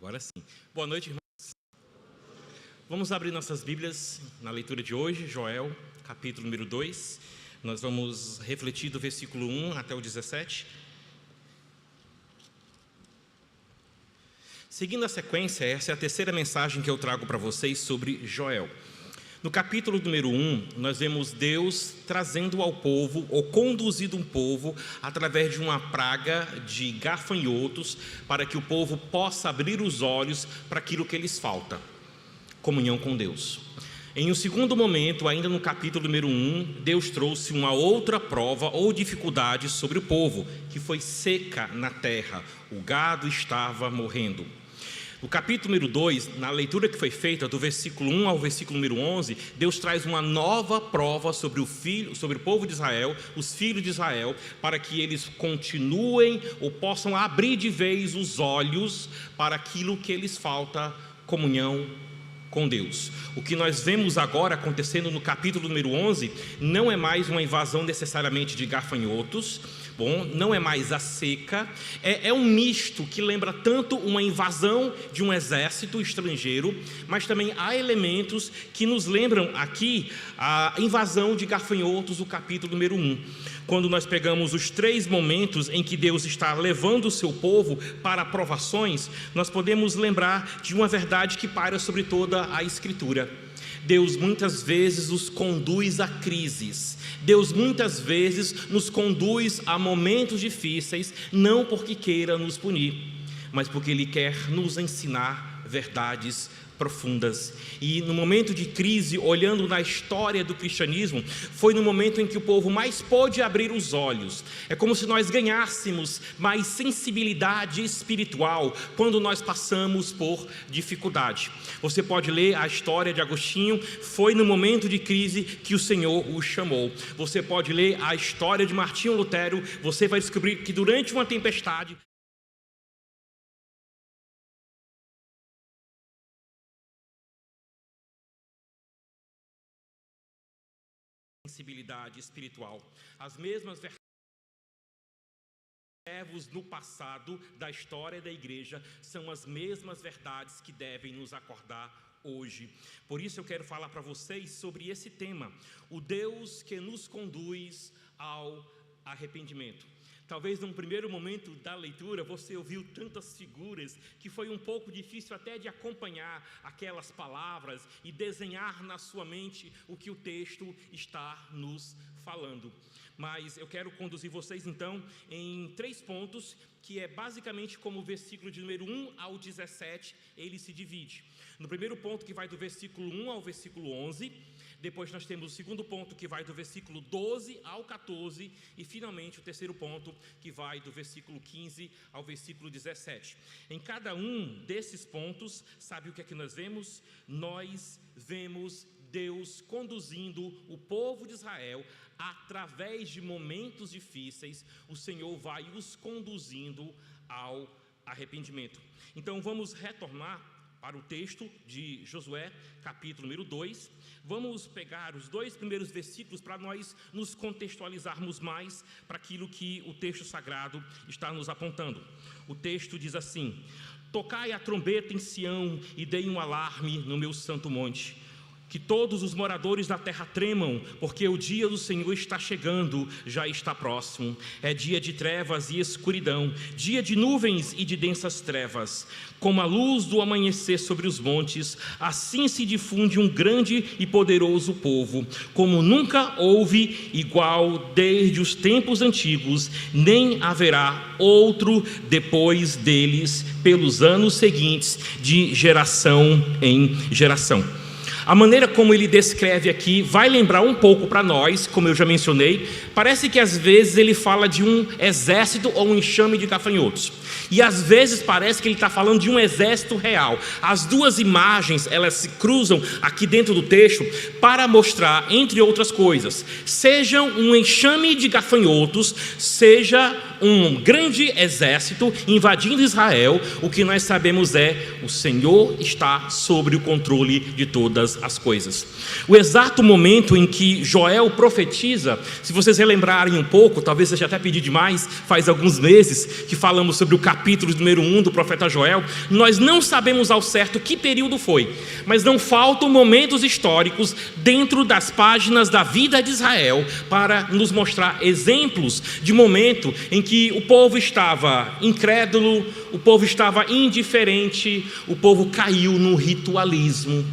Agora sim. Boa noite, irmãos. Vamos abrir nossas Bíblias na leitura de hoje, Joel, capítulo número 2. Nós vamos refletir do versículo 1 até o 17. Seguindo a sequência, essa é a terceira mensagem que eu trago para vocês sobre Joel. No capítulo número 1, nós vemos Deus trazendo ao povo, ou conduzindo um povo, através de uma praga de gafanhotos, para que o povo possa abrir os olhos para aquilo que lhes falta: comunhão com Deus. Em um segundo momento, ainda no capítulo número 1, Deus trouxe uma outra prova ou dificuldade sobre o povo, que foi seca na terra, o gado estava morrendo. No capítulo número 2, na leitura que foi feita do versículo 1 ao versículo número 11, Deus traz uma nova prova sobre o povo de Israel, os filhos de Israel, para que eles continuem ou possam abrir de vez os olhos para aquilo que lhes falta: comunhão com Deus. O que nós vemos agora acontecendo no capítulo número 11 não é mais uma invasão necessariamente de gafanhotos, não é mais a seca, é um misto que lembra tanto uma invasão de um exército estrangeiro, mas também há elementos que nos lembram aqui a invasão de gafanhotos do capítulo número 1. Quando nós pegamos os 3 momentos em que Deus está levando o seu povo para provações, nós podemos lembrar de uma verdade que paira sobre toda a Escritura. Deus muitas vezes nos conduz a crises. Deus muitas vezes nos conduz a momentos difíceis, não porque queira nos punir, mas porque Ele quer nos ensinar verdades profundas. E no momento de crise, olhando na história do cristianismo, foi no momento em que o povo mais pôde abrir os olhos. É como se nós ganhássemos mais sensibilidade espiritual quando nós passamos por dificuldade. Você pode ler a história de Agostinho, foi no momento de crise que o Senhor o chamou. Você pode ler a história de Martinho Lutero, você vai descobrir que durante uma tempestade, sensibilidade espiritual, as mesmas verdades no passado da história da igreja são as mesmas verdades que devem nos acordar hoje. Por isso eu quero falar para vocês sobre esse tema: o Deus que nos conduz ao arrependimento. Talvez num primeiro momento da leitura você ouviu tantas figuras que foi um pouco difícil até de acompanhar aquelas palavras e desenhar na sua mente o que o texto está nos falando. Mas eu quero conduzir vocês então em 3 pontos, que é basicamente como o versículo de número 1 ao 17 ele se divide. No primeiro ponto, que vai do versículo 1 ao versículo 11, depois nós temos o segundo ponto, que vai do versículo 12 ao 14, e finalmente o terceiro ponto, que vai do versículo 15 ao versículo 17. Em cada um desses pontos, sabe o que é que nós vemos? Nós vemos Deus conduzindo o povo de Israel através de momentos difíceis. O Senhor vai os conduzindo ao arrependimento. Então vamos retornar para o texto de Josué, capítulo número 2. Vamos pegar os 2 primeiros versículos para nós nos contextualizarmos mais para aquilo que o texto sagrado está nos apontando. O texto diz assim: tocai a trombeta em Sião e dei um alarme no meu santo monte. Que todos os moradores da terra tremam, porque o dia do Senhor está chegando, já está próximo. É dia de trevas e escuridão, dia de nuvens e de densas trevas. Como a luz do amanhecer sobre os montes, assim se difunde um grande e poderoso povo, como nunca houve igual desde os tempos antigos, nem haverá outro depois deles, pelos anos seguintes, de geração em geração. A maneira como ele descreve aqui vai lembrar um pouco para nós, como eu já mencionei. Parece que às vezes ele fala de um exército ou um enxame de gafanhotos, e às vezes parece que ele está falando de um exército real. As duas imagens, elas se cruzam aqui dentro do texto para mostrar, entre outras coisas, seja um enxame de gafanhotos, seja um grande exército invadindo Israel, o que nós sabemos é: o Senhor está sobre o controle de todas as coisas. O exato momento em que Joel profetiza, se vocês relembrarem um pouco, talvez eu já até pedi demais, faz alguns meses que falamos sobre o capítulo capítulo número 1 do profeta Joel, nós não sabemos ao certo que período foi, mas não faltam momentos históricos dentro das páginas da vida de Israel para nos mostrar exemplos de momento em que o povo estava incrédulo, o povo estava indiferente, o povo caiu no ritualismo.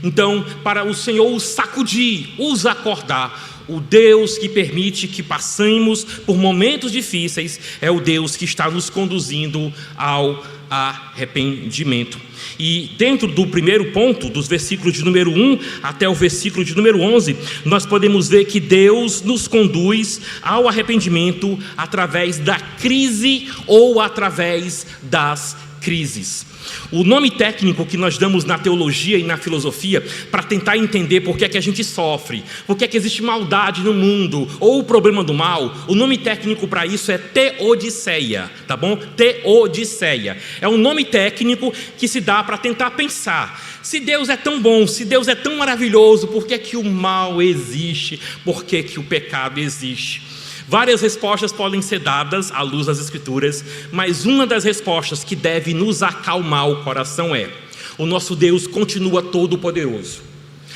Então, para o Senhor os sacudir, os acordar, o Deus que permite que passemos por momentos difíceis é o Deus que está nos conduzindo ao arrependimento. E dentro do primeiro ponto, dos versículos de número 1 até o versículo de número 11, nós podemos ver que Deus nos conduz ao arrependimento através da crise ou através das crises. O nome técnico que nós damos na teologia e na filosofia para tentar entender por que é que a gente sofre, por que é que existe maldade no mundo ou o problema do mal, o nome técnico para isso é teodiceia, tá bom? Teodiceia. É um nome técnico que se dá para tentar pensar: se Deus é tão bom, se Deus é tão maravilhoso, por que é que o mal existe? Por que é que o pecado existe? Várias respostas podem ser dadas à luz das Escrituras, mas uma das respostas que deve nos acalmar o coração é: o nosso Deus continua todo-poderoso.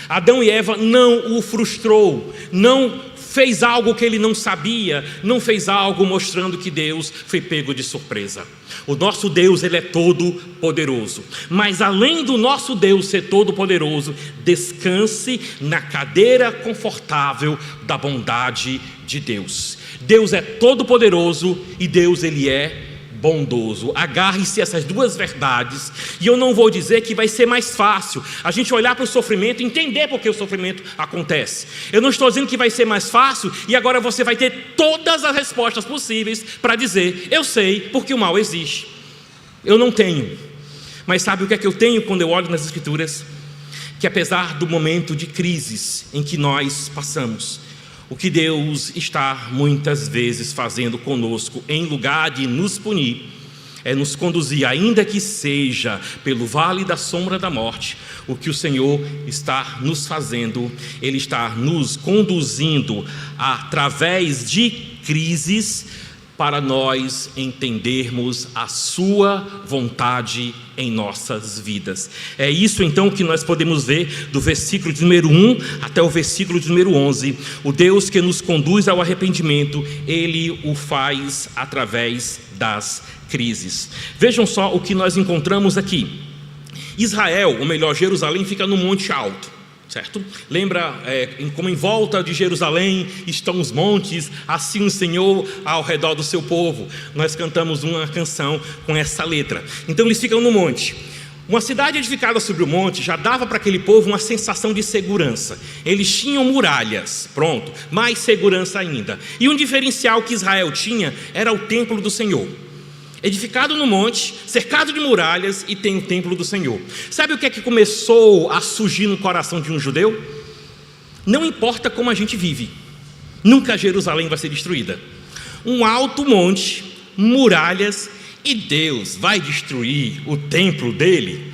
Adão e Eva não o frustrou, não fez algo que ele não sabia, não fez algo mostrando que Deus foi pego de surpresa. O nosso Deus, ele é todo-poderoso, mas além do nosso Deus ser todo-poderoso, descanse na cadeira confortável da bondade de Deus. Deus é todo-poderoso e Deus, ele é bondoso. Agarre-se a essas duas verdades, e eu não vou dizer que vai ser mais fácil a gente olhar para o sofrimento e entender por que o sofrimento acontece. Eu não estou dizendo que vai ser mais fácil e agora você vai ter todas as respostas possíveis para dizer: eu sei porque o mal existe. Eu não tenho. Mas sabe o que é que eu tenho quando eu olho nas Escrituras? Que apesar do momento de crises em que nós passamos, o que Deus está muitas vezes fazendo conosco, em lugar de nos punir, é nos conduzir, ainda que seja pelo vale da sombra da morte. O que o Senhor está nos fazendo, Ele está nos conduzindo através de crises para nós entendermos a sua vontade em nossas vidas. É isso então que nós podemos ver do versículo de número 1 até o versículo de número 11. O Deus que nos conduz ao arrependimento, Ele o faz através das crises. Vejam só o que nós encontramos aqui. Israel, ou melhor, Jerusalém, fica no monte alto, certo? Lembra como em volta de Jerusalém estão os montes, assim o Senhor ao redor do seu povo. Nós cantamos uma canção com essa letra. Então eles ficam no monte. Uma cidade edificada sobre o monte já dava para aquele povo uma sensação de segurança. Eles tinham muralhas, pronto, mais segurança ainda. E um diferencial que Israel tinha era o templo do Senhor. Edificado no monte, cercado de muralhas, e tem o templo do Senhor. Sabe o que é que começou a surgir no coração de um judeu? Não importa como a gente vive, nunca Jerusalém vai ser destruída. Um alto monte, muralhas, e Deus vai destruir o templo dele?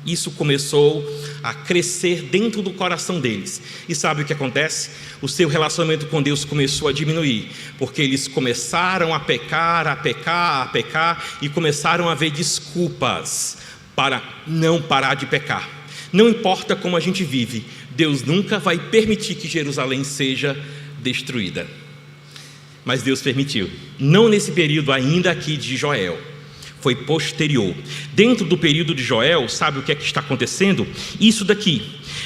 Isso começou a crescer dentro do coração deles. E sabe o que acontece? O seu relacionamento com Deus começou a diminuir, porque eles começaram a pecar, e começaram a ver desculpas para não parar de pecar. Não importa como a gente vive, Deus nunca vai permitir que Jerusalém seja destruída. Mas Deus permitiu, não nesse período ainda aqui de Joel, foi posterior. Dentro do período de Joel, sabe o que é que está acontecendo? Isso daqui.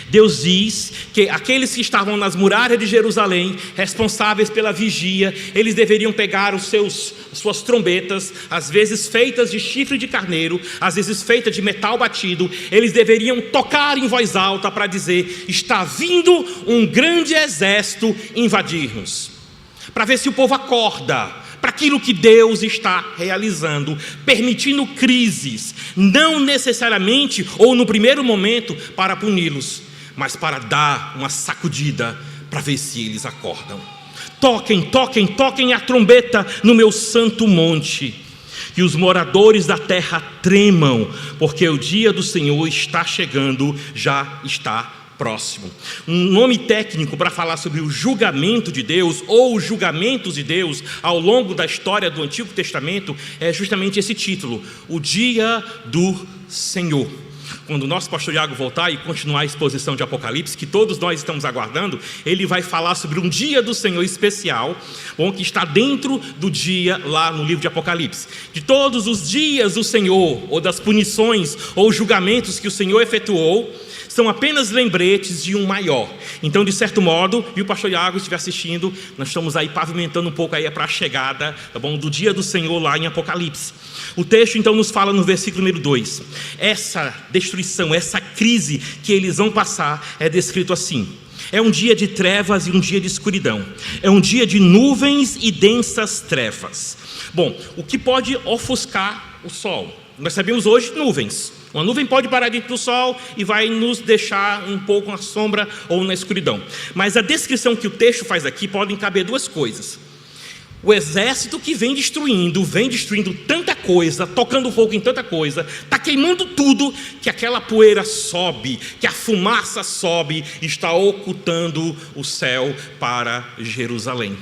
Deus diz que aqueles que estavam nas muralhas de Jerusalém, responsáveis pela vigia, eles deveriam pegar suas trombetas, às vezes feitas de chifre de carneiro, às vezes feitas de metal batido. Eles deveriam tocar em voz alta para dizer: está vindo um grande exército invadir-nos, para ver se o povo acorda para aquilo que Deus está realizando, permitindo crises, não necessariamente ou no primeiro momento para puni-los, mas para dar uma sacudida para ver se eles acordam. Toquem a trombeta no meu santo monte, que os moradores da terra tremam, porque o dia do Senhor está chegando, já está próximo. Um nome técnico para falar sobre o julgamento de Deus, ou os julgamentos de Deus ao longo da história do Antigo Testamento, é justamente esse título: o Dia do Senhor. Quando o nosso pastor Iago voltar e continuar a exposição de Apocalipse, que todos nós estamos aguardando, ele vai falar sobre um dia do Senhor especial, bom, que está dentro do dia lá no livro de Apocalipse. De todos os dias do Senhor, ou das punições, ou julgamentos que o Senhor efetuou, são apenas lembretes de um maior. Então, de certo modo, e o pastor Iago estiver assistindo, nós estamos aí pavimentando um pouco aí para a chegada, tá bom, do dia do Senhor lá em Apocalipse. O texto então nos fala no versículo número 2, essa destruição, essa crise que eles vão passar é descrito assim: é um dia de trevas e um dia de escuridão, é um dia de nuvens e densas trevas. Bom, o que pode ofuscar o sol? Nós sabemos hoje nuvens. Uma nuvem pode parar dentro do sol e vai nos deixar um pouco na sombra ou na escuridão. Mas a descrição que o texto faz aqui podem caber duas coisas: o exército que vem destruindo tanta coisa, tocando fogo em tanta coisa, está queimando tudo, que aquela poeira sobe, que a fumaça sobe, está ocultando o céu para Jerusalém.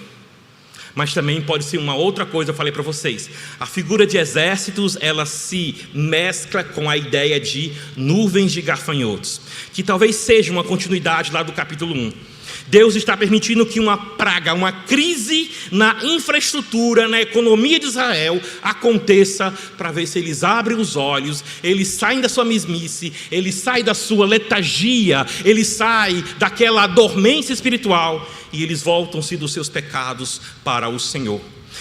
Mas também pode ser uma outra coisa, eu falei para vocês, a figura de exércitos, ela se mescla com a ideia de nuvens de gafanhotos, que talvez seja uma continuidade lá do capítulo 1. Deus está permitindo que uma praga, uma crise na infraestrutura, na economia de Israel aconteça, para ver se eles abrem os olhos, eles saem da sua mesmice, eles saem da sua letargia, eles saem daquela dormência espiritual e eles voltam-se dos seus pecados para o Senhor.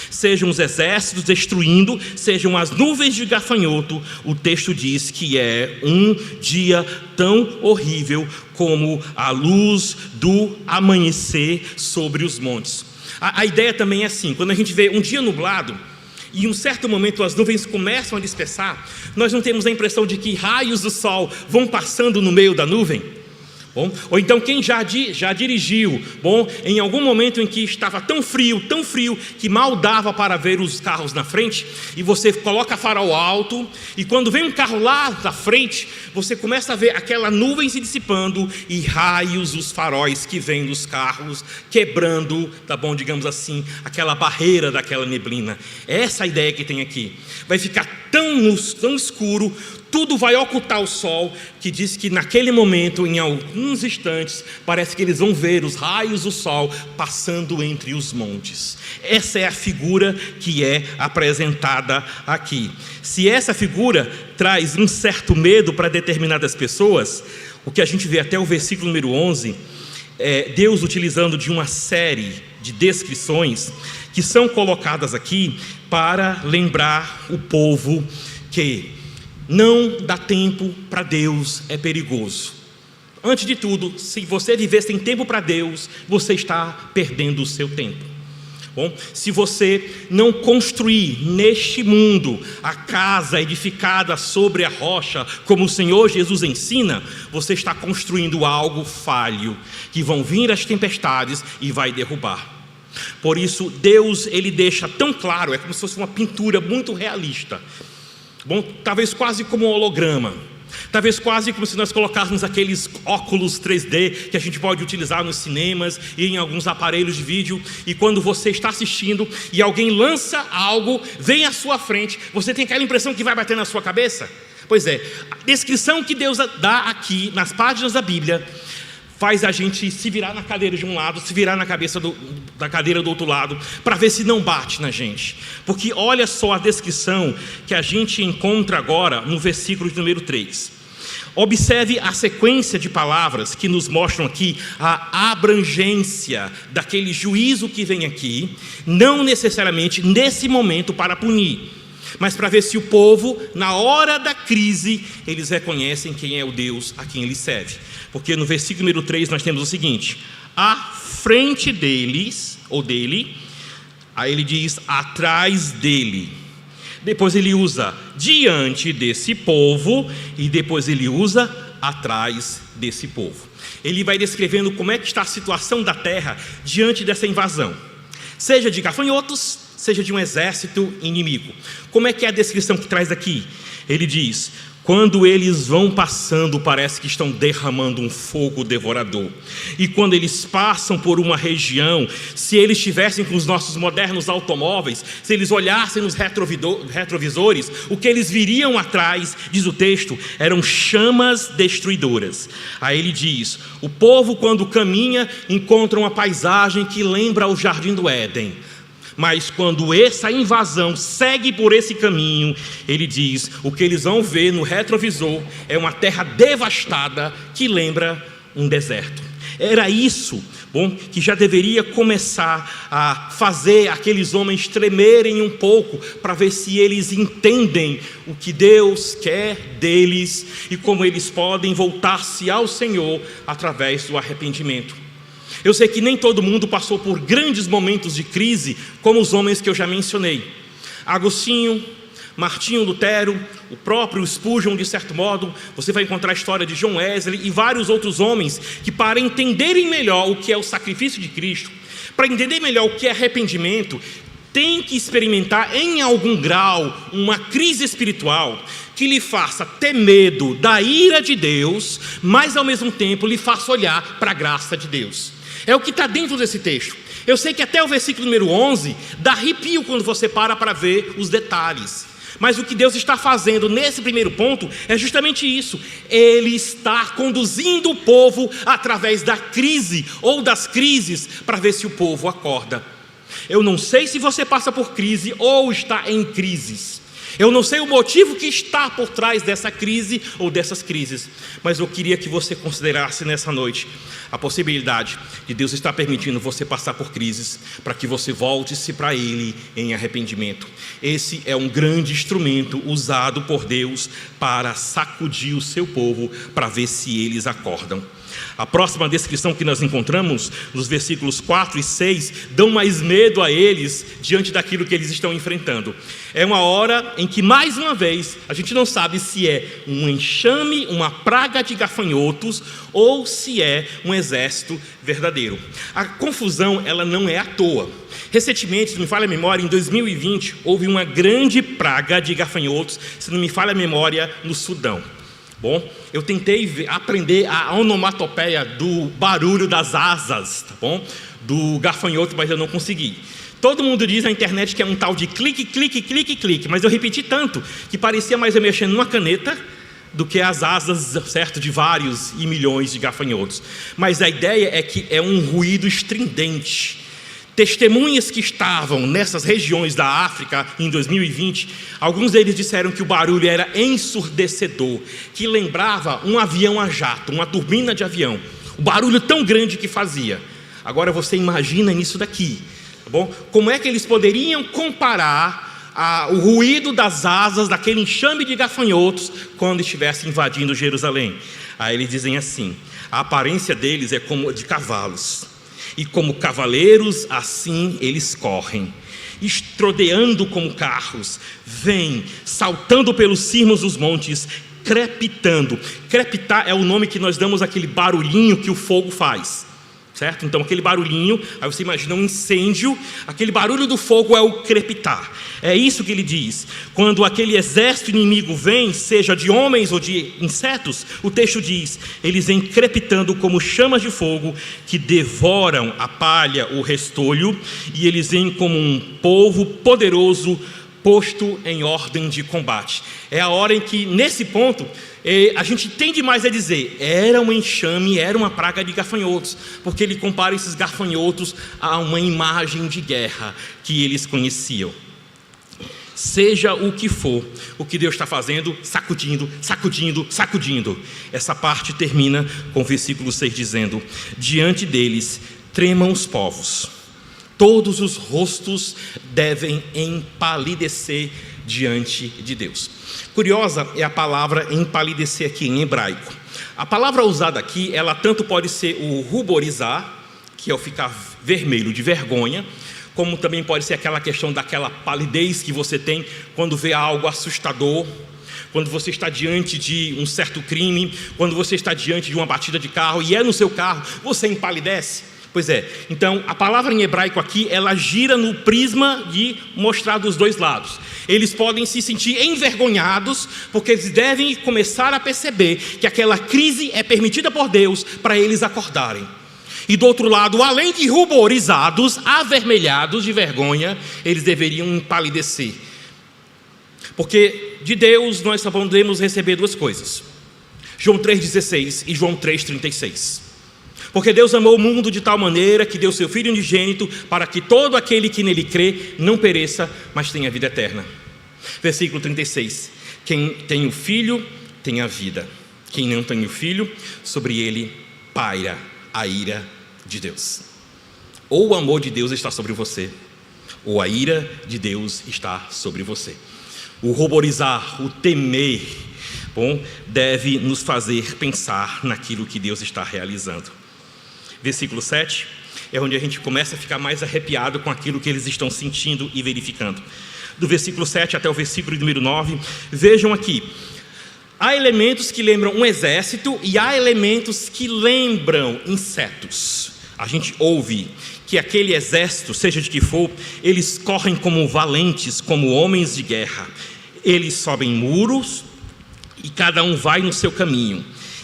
Sejam os exércitos destruindo, sejam as nuvens de gafanhoto, o texto diz que é um dia tão horrível como a luz do amanhecer sobre os montes. A ideia também é assim: quando a gente vê um dia nublado e em um certo momento as nuvens começam a dispersar, nós não temos a impressão de que raios do sol vão passando no meio da nuvem? Bom, ou então quem já dirigiu, bom, em algum momento em que estava tão frio, que mal dava para ver os carros na frente, e você coloca farol alto, e quando vem um carro lá da frente, você começa a ver aquela nuvem se dissipando, e raios dos faróis que vêm dos carros, quebrando, tá bom, digamos assim, aquela barreira daquela neblina. Essa é a ideia que tem aqui. Vai ficar tão escuro, tudo vai ocultar o sol, que diz que naquele momento, em alguns instantes, parece que eles vão ver os raios do sol passando entre os montes. Essa é a figura que é apresentada aqui. Se essa figura traz um certo medo para determinadas pessoas, o que a gente vê até o versículo número 11, é Deus utilizando de uma série de descrições que são colocadas aqui para lembrar o povo que não dá tempo para Deus é perigoso. Antes de tudo, se você viver sem tempo para Deus, você está perdendo o seu tempo. Bom, se você não construir neste mundo a casa edificada sobre a rocha, como o Senhor Jesus ensina, você está construindo algo falho, que vão vir as tempestades e vai derrubar. Por isso, Deus, ele deixa tão claro, é como se fosse uma pintura muito realista. Bom, talvez quase como um holograma, talvez quase como se nós colocássemos aqueles óculos 3D que a gente pode utilizar nos cinemas e em alguns aparelhos de vídeo, e quando você está assistindo e alguém lança algo, vem à sua frente, você tem aquela impressão que vai bater na sua cabeça? Pois é, a descrição que Deus dá aqui nas páginas da Bíblia faz a gente se virar na cadeira de um lado, se virar na cabeça da cadeira do outro lado, para ver se não bate na gente. Porque olha só a descrição que a gente encontra agora no versículo de número 3. Observe a sequência de palavras que nos mostram aqui a abrangência daquele juízo que vem aqui, não necessariamente nesse momento para punir, mas para ver se o povo, na hora da crise, eles reconhecem quem é o Deus a quem eles servem. Porque no versículo número 3 nós temos o seguinte: à frente deles, ou dele, aí ele diz atrás dele. Depois ele usa diante desse povo, e depois ele usa atrás desse povo. Ele vai descrevendo como é que está a situação da terra diante dessa invasão, seja de gafanhotos, seja de um exército inimigo. Como é que é a descrição que traz aqui? Ele diz: Quando eles vão passando, parece que estão derramando um fogo devorador. E quando eles passam por uma região, se eles estivessem com os nossos modernos automóveis, se eles olhassem nos retrovisores, o que eles viriam atrás, diz o texto, eram chamas destruidoras. Aí ele diz: o povo, quando caminha, encontra uma paisagem que lembra o Jardim do Éden. Mas quando essa invasão segue por esse caminho, ele diz, o que eles vão ver no retrovisor é uma terra devastada que lembra um deserto. Era isso, que já deveria começar a fazer aqueles homens tremerem um pouco, para ver se eles entendem o que Deus quer deles e como eles podem voltar-se ao Senhor através do arrependimento. Eu sei que nem todo mundo passou por grandes momentos de crise, como os homens que eu já mencionei. Agostinho, Martinho Lutero, o próprio Spurgeon, de certo modo. Você vai encontrar a história de John Wesley e vários outros homens que, para entenderem melhor o que é o sacrifício de Cristo, para entender melhor o que é arrependimento, tem que experimentar em algum grau uma crise espiritual que lhe faça ter medo da ira de Deus, mas ao mesmo tempo lhe faça olhar para a graça de Deus. É o que está dentro desse texto. Eu sei que até o versículo número 11 dá arrepio quando você para ver os detalhes. Mas o que Deus está fazendo nesse primeiro ponto é justamente isso. Ele está conduzindo o povo através da crise ou das crises para ver se o povo acorda. Eu não sei se você passa por crise ou está em crises. Eu não sei o motivo que está por trás dessa crise ou dessas crises, mas eu queria que você considerasse nessa noite a possibilidade de Deus estar permitindo você passar por crises para que você volte-se para Ele em arrependimento. Esse é um grande instrumento usado por Deus para sacudir o seu povo, para ver se eles acordam. A próxima descrição que nós encontramos nos versículos 4 e 6 dão mais medo a eles diante daquilo que eles estão enfrentando. É uma hora em que, mais uma vez, a gente não sabe se é um enxame, uma praga de gafanhotos, ou se é um exército verdadeiro. A confusão, ela não é à toa. Recentemente, se não me falha a memória, em 2020, houve uma grande praga de gafanhotos, se não me falha a memória, no Sudão. Eu tentei aprender a onomatopeia do barulho das asas, do gafanhoto, mas eu não consegui. Todo mundo diz na internet que é um tal de clique, clique, clique, clique, mas eu repeti tanto que parecia mais eu mexendo numa caneta do que as asas, certo, de vários e milhões de gafanhotos. Mas a ideia é que é um ruído estridente. Testemunhas que estavam nessas regiões da África em 2020, alguns deles disseram que o barulho era ensurdecedor, que lembrava um avião a jato, uma turbina de avião, o barulho tão grande que fazia. Agora você imagina nisso daqui, tá bom? Como é que eles poderiam comparar o ruído das asas daquele enxame de gafanhotos quando estivesse invadindo Jerusalém? Aí eles dizem assim: a aparência deles é como de cavalos, e como cavaleiros, assim eles correm, estrodeando como carros, vêm, saltando pelos cimos dos montes, crepitando. Crepitar é o nome que nós damos àquele barulhinho que o fogo faz, certo? Então aquele barulhinho, aí você imagina um incêndio, aquele barulho do fogo é o crepitar. É isso que ele diz. Quando aquele exército inimigo vem, seja de homens ou de insetos, o texto diz, eles vêm crepitando como chamas de fogo que devoram a palha, o restolho, e eles vêm como um povo poderoso posto em ordem de combate. É a hora em que, nesse ponto, a gente tende mais a dizer, era um enxame, era uma praga de gafanhotos, porque ele compara esses gafanhotos a uma imagem de guerra que eles conheciam. Seja o que for, o que Deus está fazendo, sacudindo, sacudindo, sacudindo. Essa parte termina com o versículo 6 dizendo, diante deles tremam os povos, todos os rostos devem empalidecer diante de Deus. Curiosa é a palavra empalidecer aqui em hebraico. A palavra usada aqui, ela tanto pode ser o ruborizar, que é o ficar vermelho de vergonha, como também pode ser aquela questão daquela palidez que você tem quando vê algo assustador, quando você está diante de um certo crime, quando você está diante de uma batida de carro e é no seu carro, você empalidece. Pois é, então a palavra em hebraico aqui, ela gira no prisma de mostrar dos dois lados. eles podem se sentir envergonhados, porque eles devem começar a perceber que aquela crise é permitida por Deus para eles acordarem. E do outro lado, além de ruborizados, avermelhados de vergonha, eles deveriam empalidecer. Porque de Deus nós só podemos receber duas coisas: João 3,16 e João 3,36. Porque Deus amou o mundo de tal maneira que deu seu Filho unigênito, para que todo aquele que nele crê não pereça, mas tenha vida eterna. Versículo 36. Quem tem o Filho tem a vida. Quem não tem o Filho, sobre ele paira a ira de Deus. Ou o amor de Deus está sobre você, ou a ira de Deus está sobre você. O ruborizar, o temer, deve nos fazer pensar naquilo que Deus está realizando. Versículo 7 é onde a gente começa a ficar mais arrepiado com aquilo que eles estão sentindo e verificando. Do versículo 7 até o versículo número 9, vejam aqui. Há elementos que lembram um exército e há elementos que lembram insetos. A gente ouve que aquele exército, seja de que for, eles correm como valentes, como homens de guerra. Eles sobem muros e cada um vai no seu caminho.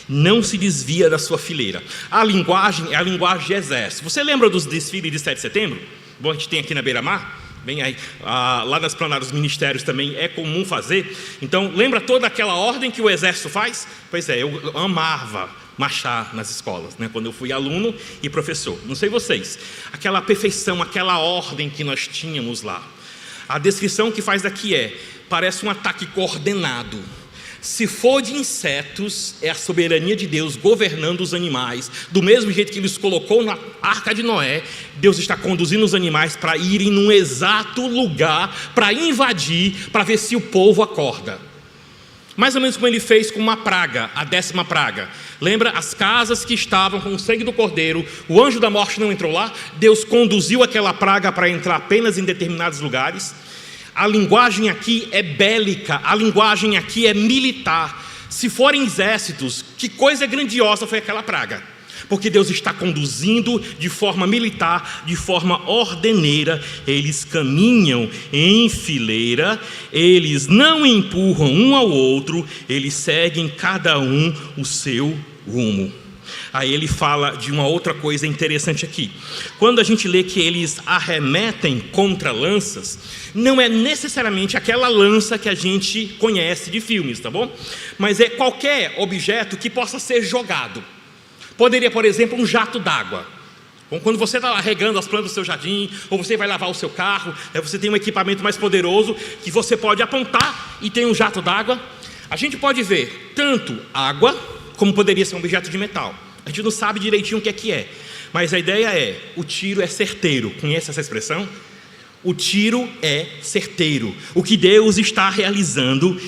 Não se desvia da sua fileira. A linguagem é a linguagem de exército. Você lembra dos desfiles de 7 de setembro? Bom, a gente tem aqui na Beira-Mar. Bem aí, lá nas planadas dos ministérios também é comum fazer. Então, lembra toda aquela ordem que o exército faz? Pois é, eu amava marchar nas escolas, né? Quando eu fui aluno e professor. Não sei vocês, aquela perfeição, aquela ordem que nós tínhamos lá. A descrição que faz aqui parece um ataque coordenado. Se for de insetos, é a soberania de Deus governando os animais. Do mesmo jeito que Ele os colocou na Arca de Noé, Deus está conduzindo os animais para irem num exato lugar, para invadir, para ver se o povo acorda. Mais ou menos como Ele fez com uma praga, a 10ª praga. Lembra as casas que estavam com o sangue do cordeiro, o anjo da morte não entrou lá, Deus conduziu aquela praga para entrar apenas em determinados lugares. A linguagem aqui é bélica, a linguagem aqui é militar. Se forem exércitos, que coisa grandiosa foi aquela praga. Porque Deus está conduzindo de forma militar, de forma ordeneira. Eles caminham em fileira, eles não empurram um ao outro, eles seguem cada um o seu rumo. Aí ele fala de uma outra coisa interessante aqui. Quando a gente lê que eles arremetem contra lanças, não é necessariamente aquela lança que a gente conhece de filmes, tá bom? Mas é qualquer objeto que possa ser jogado. Poderia, por exemplo, um jato d'água. Bom, quando você está regando as plantas do seu jardim, ou você vai lavar o seu carro, você tem um equipamento mais poderoso que você pode apontar e tem um jato d'água. A gente pode ver tanto água, como poderia ser um objeto de metal. A gente não sabe direitinho o que é, mas a ideia o tiro é certeiro. Conhece essa expressão? O tiro é certeiro. O que Deus está realizando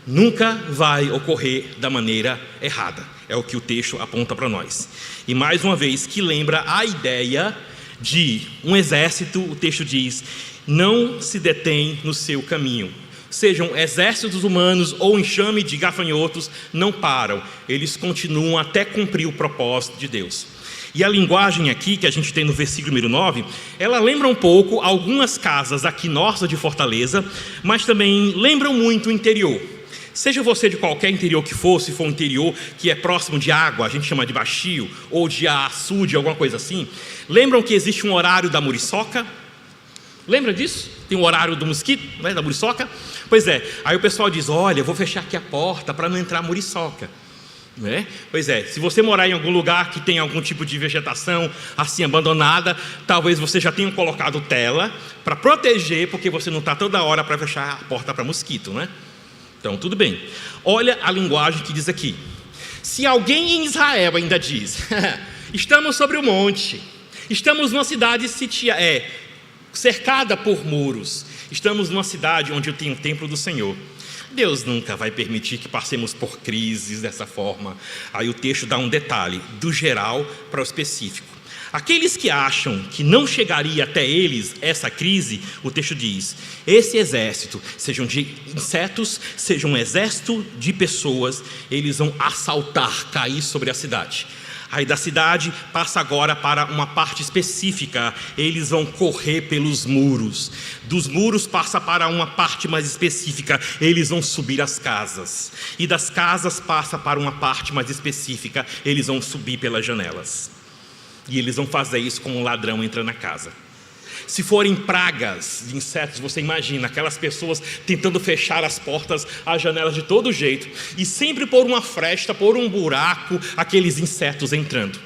nunca vai ocorrer da maneira errada. É o que o texto aponta para nós. E mais uma vez, que lembra a ideia de um exército, o texto diz, não se detém no seu caminho. Sejam exércitos humanos ou enxame de gafanhotos, não param. Eles continuam até cumprir o propósito de Deus. E a linguagem aqui, que a gente tem no versículo número 9, ela lembra um pouco algumas casas aqui nossa de Fortaleza, mas também lembram muito o interior. Seja você de qualquer interior que for, se for um interior que é próximo de água, a gente chama de baixio, ou de açude, alguma coisa assim. Lembram que existe um horário da muriçoca? Lembra disso? Tem um horário do mosquito, né, da muriçoca? Pois é, aí o pessoal diz, olha, eu vou fechar aqui a porta para não entrar muriçoca. Né? Pois é, se você morar em algum lugar que tem algum tipo de vegetação assim abandonada, talvez você já tenha colocado tela para proteger, porque você não está toda hora para fechar a porta para mosquito, né? Então, tudo bem. Olha a linguagem que diz aqui. Se alguém em Israel ainda diz, estamos sobre o monte, estamos numa cidade cercada por muros, estamos numa cidade onde tem o templo do Senhor, Deus nunca vai permitir que passemos por crises dessa forma. Aí o texto dá um detalhe, do geral para o específico. Aqueles que acham que não chegaria até eles essa crise, o texto diz, esse exército, sejam de insetos, seja um exército de pessoas, eles vão assaltar, cair sobre a cidade. Aí da cidade passa agora para uma parte específica. Eles vão correr pelos muros. Dos muros passa para uma parte mais específica. Eles vão subir as casas. E das casas passa para uma parte mais específica. Eles vão subir pelas janelas. E eles vão fazer isso como um ladrão entra na casa. Se forem pragas de insetos, você imagina aquelas pessoas tentando fechar as portas, as janelas de todo jeito, e sempre por uma fresta, por um buraco, aqueles insetos entrando.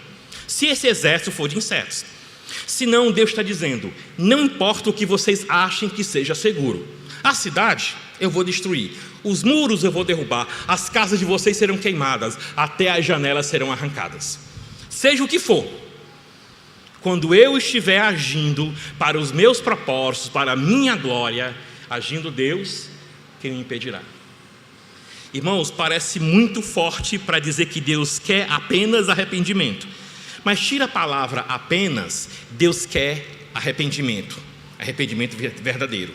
Se esse exército for de insetos. Senão, Deus está dizendo: não importa o que vocês achem que seja seguro, a cidade eu vou destruir, os muros eu vou derrubar, as casas de vocês serão queimadas, até as janelas serão arrancadas. Seja o que for, quando eu estiver agindo para os meus propósitos, para a minha glória, agindo Deus, quem me impedirá? Irmãos, parece muito forte para dizer que Deus quer apenas arrependimento. Mas tira a palavra apenas, Deus quer arrependimento. Arrependimento verdadeiro.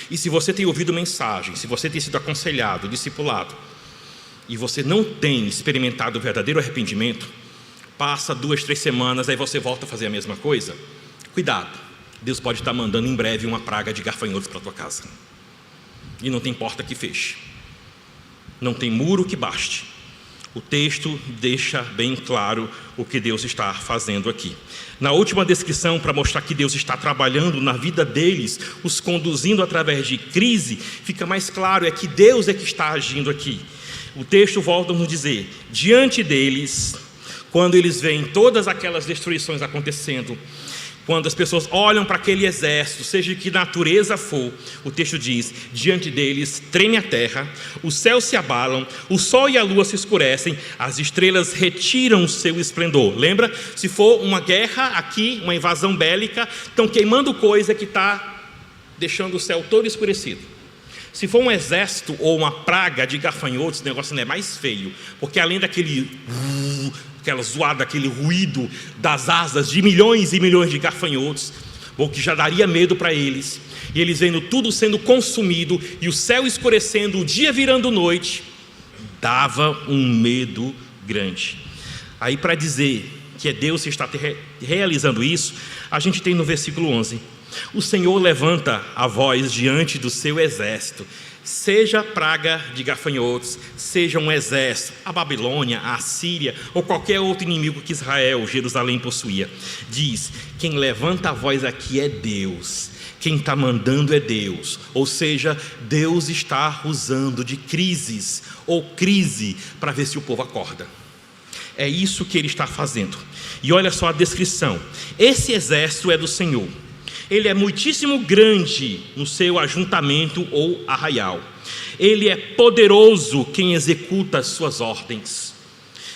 E se você tem ouvido mensagem, se você tem sido aconselhado, discipulado, e você não tem experimentado o verdadeiro arrependimento, passa 2, 3 semanas, aí você volta a fazer a mesma coisa. Cuidado, Deus pode estar mandando em breve uma praga de gafanhotos para a tua casa. E não tem porta que feche, não tem muro que baste. O texto deixa bem claro o que Deus está fazendo aqui. Na última descrição, para mostrar que Deus está trabalhando na vida deles, os conduzindo através de crise, fica mais claro, é que Deus é que está agindo aqui. O texto volta a nos dizer: diante deles, quando eles veem todas aquelas destruições acontecendo, quando as pessoas olham para aquele exército, seja de que natureza for, o texto diz: diante deles treme a terra, os céus se abalam, o sol e a lua se escurecem, as estrelas retiram o seu esplendor. Lembra? Se for uma guerra aqui, uma invasão bélica, estão queimando coisa que está deixando o céu todo escurecido. Se for um exército ou uma praga de gafanhotos, o negócio não é mais feio, porque além aquela zoada, aquele ruído das asas de milhões e milhões de gafanhotos, o que já daria medo para eles, e eles vendo tudo sendo consumido, e o céu escurecendo, o dia virando noite, dava um medo grande. Aí, para dizer que é Deus que está realizando isso, a gente tem no versículo 11: o Senhor levanta a voz diante do seu exército, seja praga de gafanhotos, seja um exército, a Babilônia, a Assíria ou qualquer outro inimigo que Israel, Jerusalém possuía. Diz: quem levanta a voz aqui é Deus, quem está mandando é Deus. Ou seja, Deus está usando de crises ou crise para ver se o povo acorda. É isso que ele está fazendo. E olha só a descrição: esse exército é do Senhor. Ele é muitíssimo grande no seu ajuntamento ou arraial. Ele é poderoso quem executa as suas ordens.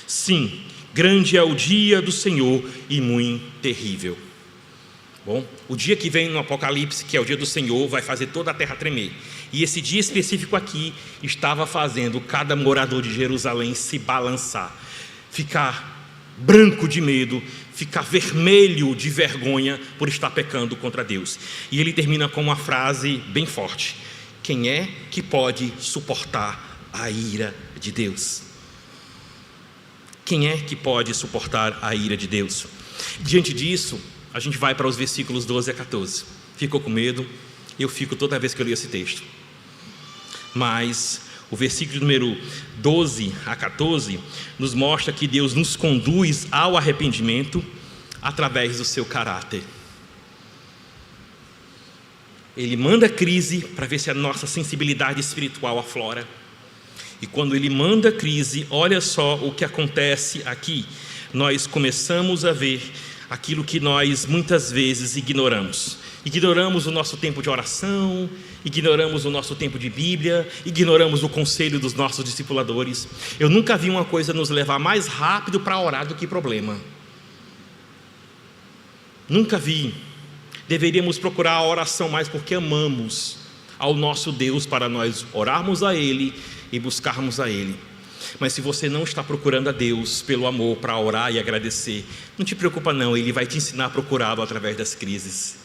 Sim, grande é o dia do Senhor e muito terrível. Bom, o dia que vem no Apocalipse, que é o dia do Senhor, vai fazer toda a terra tremer. E esse dia específico aqui estava fazendo cada morador de Jerusalém se balançar, ficar branco de medo, ficar vermelho de vergonha por estar pecando contra Deus. E ele termina com uma frase bem forte: quem é que pode suportar a ira de Deus? Quem é que pode suportar a ira de Deus? Diante disso, a gente vai para os versículos 12 a 14. Ficou com medo? Eu fico toda vez que eu leio esse texto. Mas o versículo número 12 a 14 nos mostra que Deus nos conduz ao arrependimento através do seu caráter. Ele manda crise para ver se a nossa sensibilidade espiritual aflora. E quando ele manda crise, olha só o que acontece aqui. Nós começamos a ver aquilo que nós muitas vezes ignoramos. Ignoramos o nosso tempo de oração, ignoramos o nosso tempo de Bíblia, ignoramos o conselho dos nossos discipuladores. Eu nunca vi uma coisa nos levar mais rápido para orar do que problema. Nunca vi. Deveríamos procurar a oração mais porque amamos ao nosso Deus, para nós orarmos a Ele e buscarmos a Ele. Mas se você não está procurando a Deus pelo amor para orar e agradecer, não te preocupa não, Ele vai te ensinar a procurá-lo através das crises.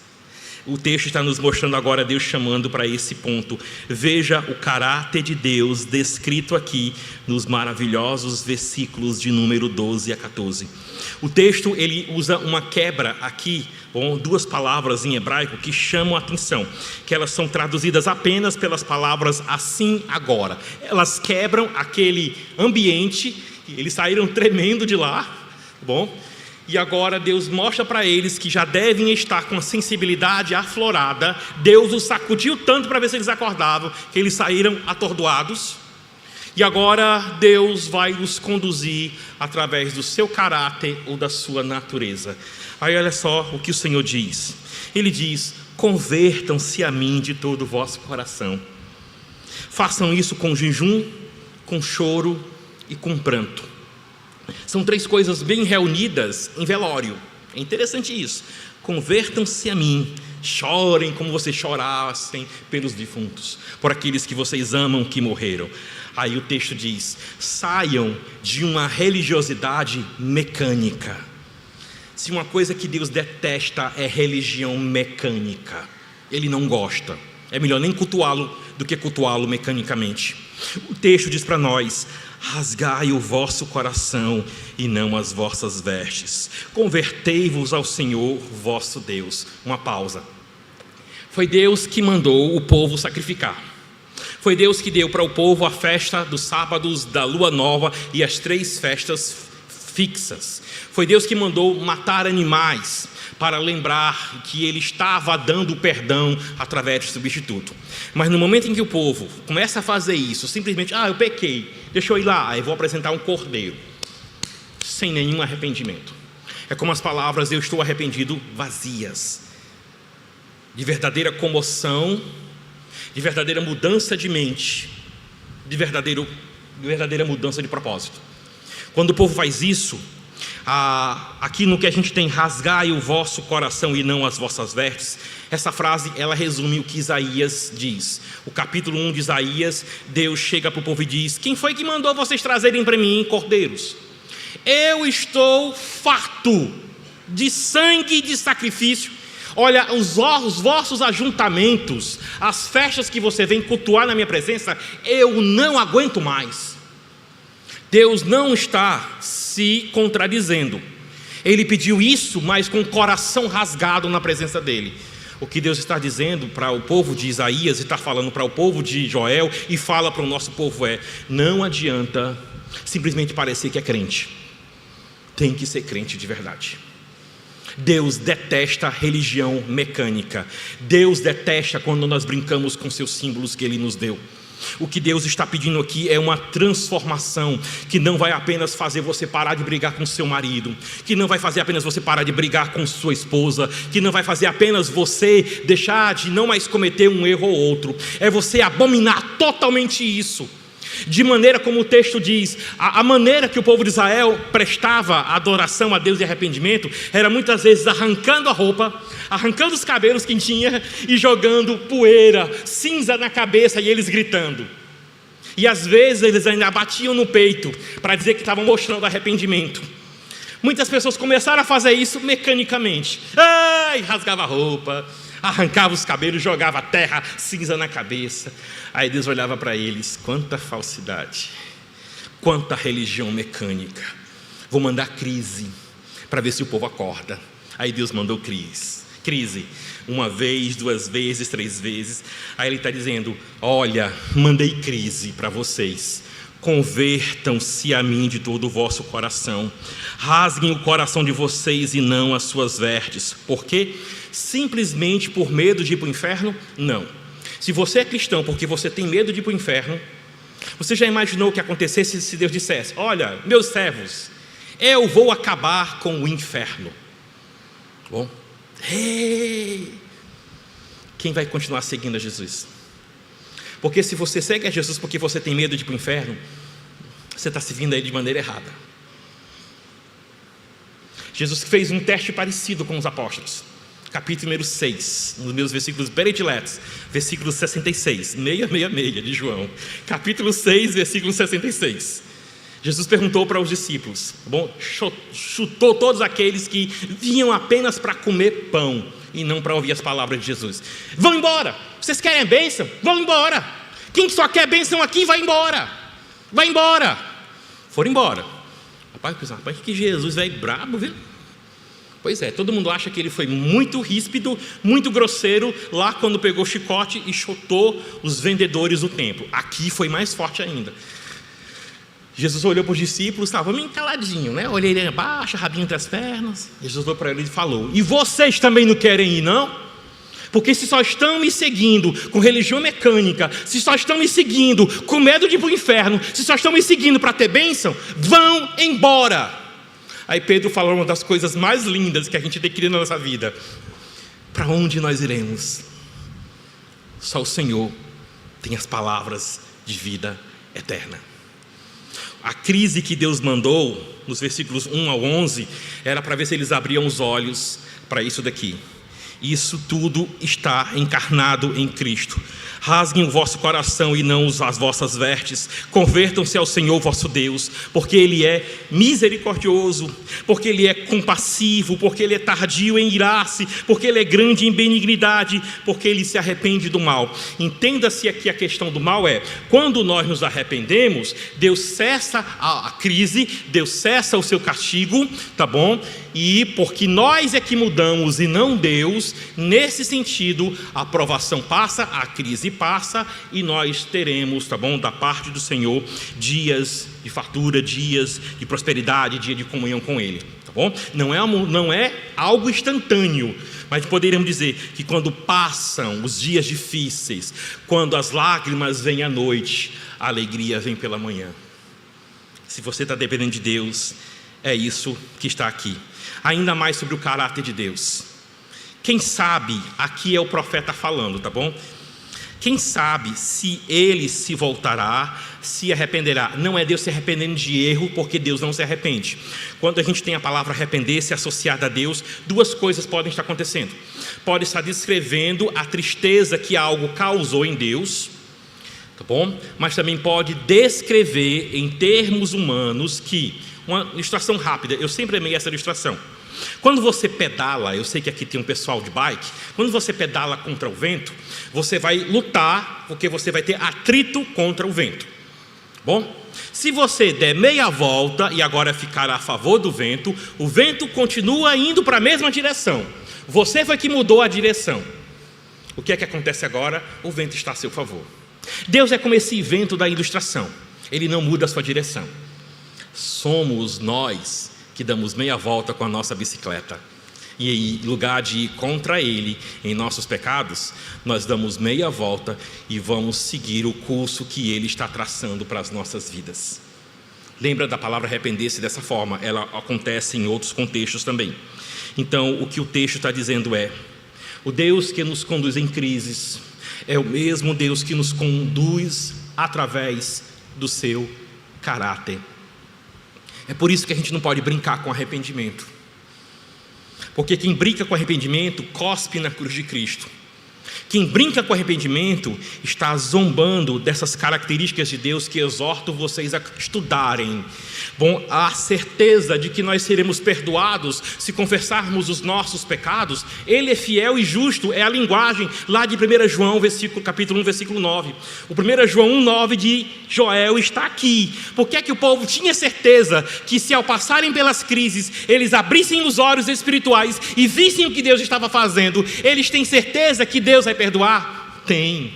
O texto está nos mostrando agora Deus chamando para esse ponto. Veja o caráter de Deus descrito aqui nos maravilhosos versículos de número 12 a 14. O texto ele usa uma quebra aqui, duas palavras em hebraico que chamam a atenção, que elas são traduzidas apenas pelas palavras assim agora. Elas quebram aquele ambiente, eles saíram tremendo de lá, e agora Deus mostra para eles que já devem estar com a sensibilidade aflorada. Deus os sacudiu tanto para ver se eles acordavam, que eles saíram atordoados. E agora Deus vai os conduzir através do seu caráter ou da sua natureza. Aí olha só o que o Senhor diz. Ele diz: convertam-se a mim de todo o vosso coração. Façam isso com jejum, com choro e com pranto. São três coisas bem reunidas em velório. É interessante isso. Convertam-se a mim. Chorem como vocês chorassem pelos defuntos, por aqueles que vocês amam que morreram. Aí o texto diz: saiam de uma religiosidade mecânica. Se uma coisa que Deus detesta é religião mecânica, Ele não gosta. É melhor nem cultuá-lo do que cultuá-lo mecanicamente. O texto diz para nós: rasgai o vosso coração e não as vossas vestes. Convertei-vos ao Senhor vosso Deus. Uma pausa. Foi Deus que mandou o povo sacrificar. Foi Deus que deu para o povo a festa dos sábados, da lua nova e as 3 festas fixas. Foi Deus que mandou matar animais para lembrar que Ele estava dando perdão através de substituto. Mas no momento em que o povo começa a fazer isso, simplesmente, eu pequei, deixa eu ir lá, eu vou apresentar um cordeiro, sem nenhum arrependimento. É como as palavras: eu estou arrependido, vazias, de verdadeira comoção, de verdadeira mudança de mente, de verdadeira mudança de propósito. Quando o povo faz isso, aqui no que a gente tem, rasgai o vosso coração e não as vossas vestes, essa frase ela resume o que Isaías diz. O capítulo 1 de Isaías, Deus chega para o povo e diz: quem foi que mandou vocês trazerem para mim cordeiros? Eu estou farto de sangue e de sacrifício. Olha, os vossos ajuntamentos, as festas que você vem cultuar na minha presença, eu não aguento mais. Deus não está se contradizendo. Ele pediu isso, mas com o coração rasgado na presença dele. O que Deus está dizendo para o povo de Isaías, e está falando para o povo de Joel, e fala para o nosso povo não adianta simplesmente parecer que é crente. Tem que ser crente de verdade. Deus detesta religião mecânica. Deus detesta quando nós brincamos com seus símbolos que Ele nos deu. O que Deus está pedindo aqui é uma transformação que não vai apenas fazer você parar de brigar com seu marido, que não vai fazer apenas você parar de brigar com sua esposa, que não vai fazer apenas você deixar de não mais cometer um erro ou outro. É você abominar totalmente isso. De maneira como o texto diz, a maneira que o povo de Israel prestava adoração a Deus e arrependimento era muitas vezes arrancando a roupa, arrancando os cabelos que tinha e jogando poeira, cinza na cabeça, e eles gritando. E às vezes eles ainda batiam no peito para dizer que estavam mostrando arrependimento. Muitas pessoas começaram a fazer isso mecanicamente. Rasgava a roupa, arrancava os cabelos, jogava terra, cinza na cabeça. Aí Deus olhava para eles: quanta falsidade, quanta religião mecânica. Vou mandar crise para ver se o povo acorda. Aí Deus mandou crise, 1 vez, 2 vezes, 3 vezes. Aí Ele está dizendo: olha, mandei crise para vocês. Convertam-se a mim de todo o vosso coração. Rasguem o coração de vocês e não as suas vestes. Por quê? Simplesmente por medo de ir para o inferno? Não. Se você é cristão porque você tem medo de ir para o inferno, você já imaginou o que acontecesse se Deus dissesse: olha, meus servos, eu vou acabar com o inferno? Bom, quem vai continuar seguindo a Jesus? Porque se você segue a Jesus porque você tem medo de ir para o inferno, você está seguindo a Ele de maneira errada. Jesus fez um teste parecido com os apóstolos. Capítulo número 6, nos meus versículos prediletos, versículo 66, 666 de João. Capítulo 6, versículo 66. Jesus perguntou para os discípulos, chutou todos aqueles que vinham apenas para comer pão. e não para ouvir as palavras de Jesus. Vão embora. Vocês querem a bênção? Vão embora. Quem só quer bênção aqui, vai embora. Vai embora. Foram embora. Rapaz, que Jesus vai brabo, viu? Pois é, todo mundo acha que ele foi muito ríspido, muito grosseiro, lá quando pegou o chicote e chutou os vendedores do templo. Aqui foi mais forte ainda. Jesus olhou para os discípulos, estava meio caladinho, né? Olhei ele abaixo, rabinho entre as pernas. Jesus olhou para ele e falou: e vocês também não querem ir, não? Porque se só estão me seguindo com religião mecânica, se só estão me seguindo com medo de ir para o inferno, se só estão me seguindo para ter bênção, vão embora. Aí Pedro falou uma das coisas mais lindas que a gente tem que ir na nossa vida: para onde nós iremos? Só o Senhor tem as palavras de vida eterna. A crise que Deus mandou, nos versículos 1 ao 11, era para ver se eles abriam os olhos para isso daqui. Isso tudo está encarnado em Cristo. Rasguem o vosso coração e não as vossas vestes. Convertam-se ao Senhor vosso Deus, porque Ele é misericordioso, porque Ele é compassivo, porque Ele é tardio em irar-se, porque Ele é grande em benignidade, porque Ele se arrepende do mal. Entenda-se aqui a questão do mal é: quando nós nos arrependemos, Deus cessa a crise, Deus cessa o seu castigo, tá bom? E porque nós é que mudamos e não Deus, nesse sentido, a provação passa, a crise passa, e nós teremos, tá bom, da parte do Senhor, dias de fartura, dias de prosperidade, dia de comunhão com Ele, tá bom? Não é algo instantâneo, mas poderíamos dizer que quando passam os dias difíceis, quando as lágrimas vêm à noite, a alegria vem pela manhã. Se você está dependendo de Deus, é isso que está aqui. Ainda mais sobre o caráter de Deus. Quem sabe, aqui é o profeta falando, tá bom? Quem sabe se ele se voltará, se arrependerá. Não é Deus se arrependendo de erro, porque Deus não se arrepende. Quando a gente tem a palavra arrepender-se associada a Deus, duas coisas podem estar acontecendo. Pode estar descrevendo a tristeza que algo causou em Deus, tá bom? Mas também pode descrever em termos humanos que... Uma ilustração rápida, eu sempre amei essa ilustração. Quando você pedala, eu sei que aqui tem um pessoal de bike, quando você pedala contra o vento, você vai lutar, porque você vai ter atrito contra o vento. Bom, se você der meia volta e agora ficar a favor do vento, o vento continua indo para a mesma direção. Você foi que mudou a direção. O que é que acontece agora? O vento está a seu favor. Deus é como esse vento da ilustração, Ele não muda a sua direção. Somos nós que damos meia volta com a nossa bicicleta, e em lugar de ir contra Ele em nossos pecados, nós damos meia volta e vamos seguir o curso que Ele está traçando para as nossas vidas. Lembra da palavra arrepender-se dessa forma? Ela acontece em outros contextos também. Então o que o texto está dizendo é: o Deus que nos conduz em crises é o mesmo Deus que nos conduz através do seu caráter. É por isso que a gente não pode brincar com arrependimento, porque quem brinca com arrependimento cospe na cruz de Cristo. Quem brinca com arrependimento está zombando dessas características de Deus que exorto vocês a estudarem. Bom, a certeza de que nós seremos perdoados se confessarmos os nossos pecados, Ele é fiel e justo, é a linguagem lá de 1 João, capítulo 1, versículo 9. O 1 João 1,9 de Joel está aqui. Porque é que o povo tinha certeza que se ao passarem pelas crises, eles abrissem os olhos espirituais e vissem o que Deus estava fazendo, eles têm certeza que Deus vai perdoar? Tem.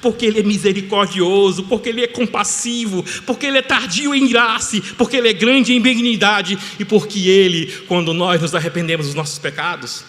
Porque Ele é misericordioso, porque Ele é compassivo, porque Ele é tardio em irar-se, porque Ele é grande em benignidade, e porque Ele, quando nós nos arrependemos dos nossos pecados,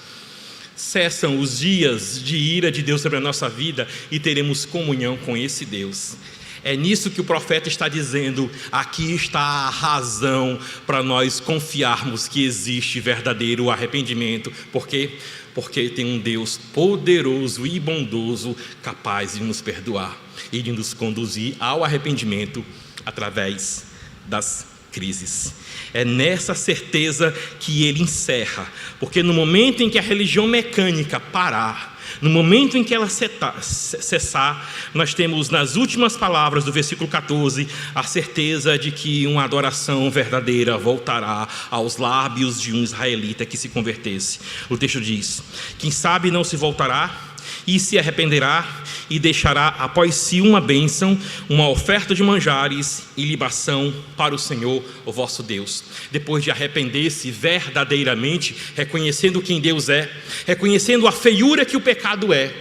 cessam os dias de ira de Deus sobre a nossa vida e teremos comunhão com esse Deus. É nisso que o profeta está dizendo: aqui está a razão para nós confiarmos que existe verdadeiro arrependimento. Por quê? Porque tem um Deus poderoso e bondoso, capaz de nos perdoar e de nos conduzir ao arrependimento através das crises. É nessa certeza que ele encerra, porque no momento em que a religião mecânica parar, no momento em que ela cessar, nós temos nas últimas palavras do versículo 14 a certeza de que uma adoração verdadeira voltará aos lábios de um israelita que se convertesse. O texto diz: quem sabe não se voltará e se arrependerá e deixará após si uma bênção, uma oferta de manjares e libação para o Senhor, o vosso Deus. Depois de arrepender-se verdadeiramente, reconhecendo quem Deus é, reconhecendo a feiura que o pecado é,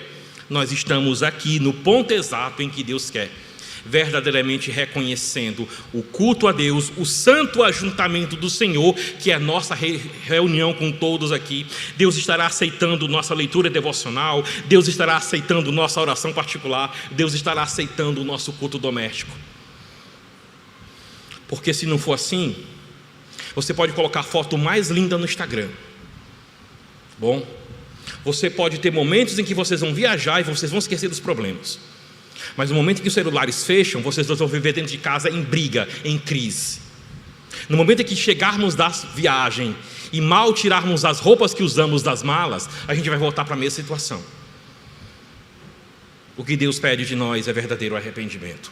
nós estamos aqui no ponto exato em que Deus quer, verdadeiramente reconhecendo o culto a Deus, o santo ajuntamento do Senhor, que é a nossa reunião com todos aqui. Deus estará aceitando nossa leitura devocional, Deus estará aceitando nossa oração particular, Deus estará aceitando o nosso culto doméstico. Porque se não for assim, você pode colocar a foto mais linda no Instagram. Bom, você pode ter momentos em que vocês vão viajar e vocês vão esquecer dos problemas. Mas no momento em que os celulares fecham, vocês dois vão viver dentro de casa em briga, em crise. No momento em que chegarmos da viagem e mal tirarmos as roupas que usamos das malas, a gente vai voltar para a mesma situação. O que Deus pede de nós é verdadeiro arrependimento.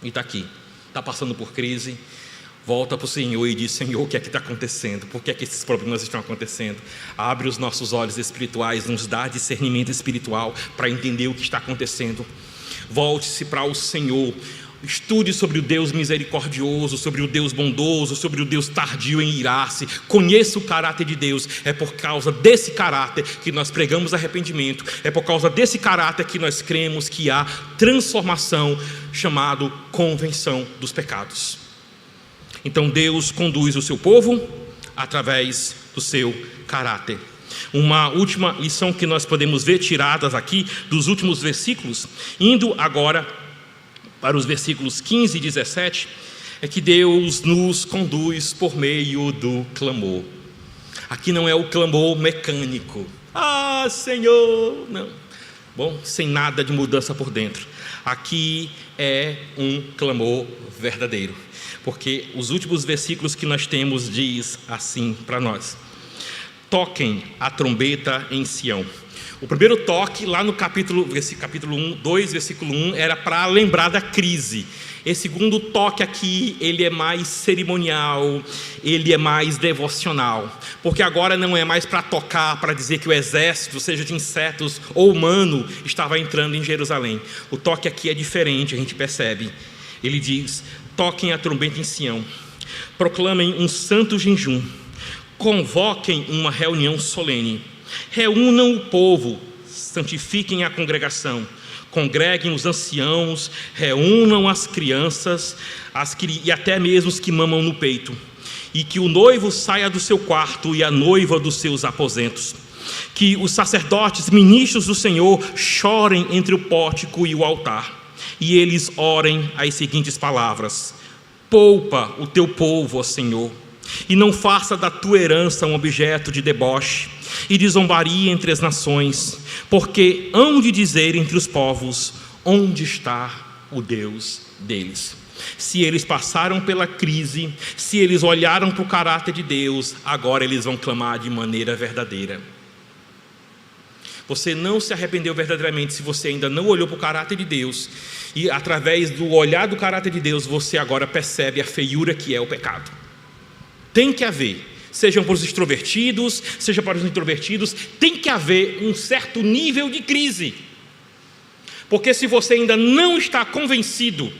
E está aqui, está passando por crise, volta para o Senhor e diz: Senhor, o que é que está acontecendo? Por que é que esses problemas estão acontecendo? Abre os nossos olhos espirituais, nos dá discernimento espiritual para entender o que está acontecendo. Volte-se para o Senhor, estude sobre o Deus misericordioso, sobre o Deus bondoso, sobre o Deus tardio em irar-se, conheça o caráter de Deus. É por causa desse caráter que nós pregamos arrependimento, é por causa desse caráter que nós cremos que há transformação, chamado convenção dos pecados. Então Deus conduz o seu povo através do seu caráter. Uma última lição que nós podemos ver tiradas aqui dos últimos versículos, indo agora para os versículos 15 e 17, é que Deus nos conduz por meio do clamor. Aqui não é o clamor mecânico, ah Senhor, não. Bom, sem nada de mudança por dentro. Aqui é um clamor verdadeiro, porque os últimos versículos que nós temos diz assim para nós: toquem a trombeta em Sião. O primeiro toque lá no capítulo 2, versículo 1, era para lembrar da crise. Esse segundo toque aqui, ele é mais cerimonial, ele é mais devocional, porque agora não é mais para tocar, para dizer que o exército, seja de insetos ou humano, estava entrando em Jerusalém. O toque aqui é diferente, a gente percebe. Ele diz: toquem a trombeta em Sião, proclamem um santo jejum, convoquem uma reunião solene, reúnam o povo, santifiquem a congregação, congreguem os anciãos, reúnam as crianças e até mesmo os que mamam no peito, e que o noivo saia do seu quarto e a noiva dos seus aposentos, que os sacerdotes, ministros do Senhor, chorem entre o pórtico e o altar, e eles orem as seguintes palavras: poupa o teu povo, ó Senhor, e não faça da tua herança um objeto de deboche e de zombaria entre as nações, porque hão de dizer entre os povos: onde está o Deus deles? Se eles passaram pela crise, se eles olharam para o caráter de Deus, agora eles vão clamar de maneira verdadeira. Você não se arrependeu verdadeiramente se você ainda não olhou para o caráter de Deus, e através do olhar do caráter de Deus, você agora percebe a feiura que é o pecado. Tem que haver, sejam para os extrovertidos, seja para os introvertidos, tem que haver um certo nível de crise. Porque se você ainda não está convencido,